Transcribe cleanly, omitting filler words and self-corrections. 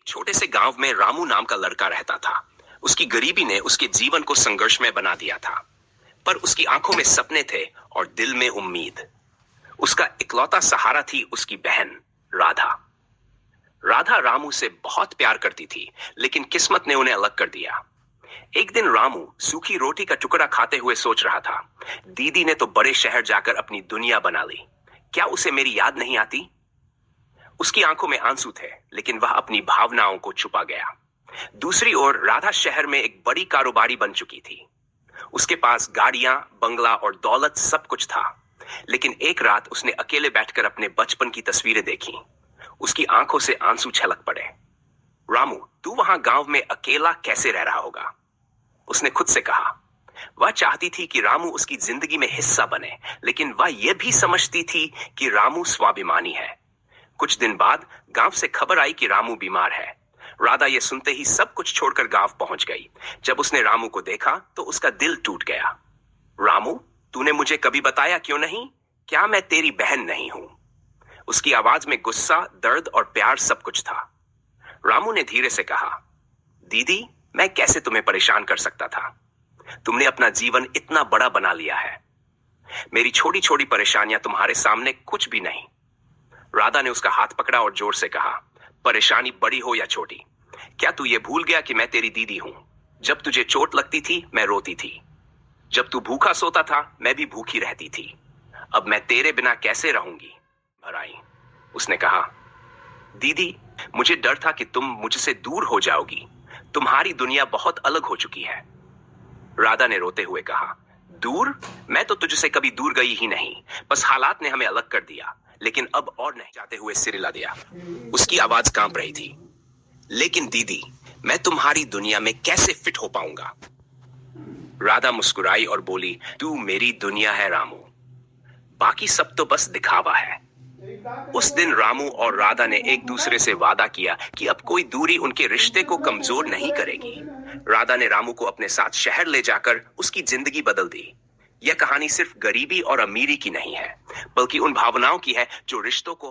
छोटे से गांव में रामू नाम का लड़का रहता था। उसकी गरीबी ने उसके जीवन को संघर्षमय बना दिया था, पर उसकी आंखों में सपने थे और दिल में उम्मीद। उसका इकलौता सहारा थी उसकी बहन राधा। राधा रामू से बहुत प्यार करती थी, लेकिन किस्मत ने उन्हें अलग कर दिया। एक दिन रामू सूखी रोटी का टुकड़ा खाते हुए सोच रहा था, दीदी ने तो बड़े शहर जाकर अपनी दुनिया बना ली, क्या उसे मेरी याद नहीं आती? उसकी आंखों में आंसू थे, लेकिन वह अपनी भावनाओं को छुपा गया। दूसरी ओर राधा शहर में एक बड़ी कारोबारी बन चुकी थी। उसके पास गाड़ियां, बंगला और दौलत सब कुछ था। लेकिन एक रात उसने अकेले बैठकर अपने बचपन की तस्वीरें देखी। उसकी आंखों से आंसू छलक पड़े। रामू, तू वहां गांव में अकेला कैसे रह रहा होगा? उसने खुद से कहा। वह चाहती थी कि रामू उसकी जिंदगी में हिस्सा बने, लेकिन वह यह भी समझती थी कि रामू स्वाभिमानी है। कुछ दिन बाद गांव से खबर आई कि रामू बीमार है। राधा ये सुनते ही सब कुछ छोड़कर गांव पहुंच गई। जब उसने रामू को देखा तो उसका दिल टूट गया। रामू, तूने मुझे कभी बताया क्यों नहीं? क्या मैं तेरी बहन नहीं हूं? उसकी आवाज में गुस्सा, दर्द और प्यार सब कुछ था। रामू ने धीरे से कहा, दीदी, मैं कैसे तुम्हें परेशान कर सकता था? तुमने अपना जीवन इतना बड़ा बना लिया है। मेरी छोटी छोटी परेशानियां तुम्हारे सामने कुछ भी नहीं। राधा ने उसका हाथ पकड़ा और जोर से कहा, परेशानी बड़ी हो या छोटी, क्या तू ये भूल गया कि मैं तेरी दीदी हूं? जब तुझे चोट लगती थी मैं रोती थी। जब तू भूखा सोता था मैं भी भूखी रहती थी। अब मैं तेरे बिना कैसे रहूंगी? भराई। उसने कहा, दीदी, मुझे डर था कि तुम मुझसे दूर हो जाओगी। तुम्हारी दुनिया बहुत अलग हो चुकी है। राधा ने रोते हुए कहा, दूर? मैं तो तुझसे कभी दूर गई ही नहीं, बस हालात ने हमें अलग कर दिया। लेकिन अब और नहीं, जाते हुए सिर हिला दिया। उसकी आवाज कांप रही थी। लेकिन दीदी, मैं तुम्हारी दुनिया में कैसे फिट हो पाऊंगा? राधा मुस्कुराई और बोली, तू मेरी दुनिया है रामू, बाकी सब तो बस दिखावा है। उस दिन रामू और राधा ने एक दूसरे से वादा किया कि अब कोई दूरी उनके रिश्ते को कमजोर नहीं करेगी। राधा ने रामू को अपने साथ शहर ले जाकर उसकी जिंदगी बदल दी। यह कहानी सिर्फ गरीबी और अमीरी की नहीं है, बल्कि उन भावनाओं की है जो रिश्तों को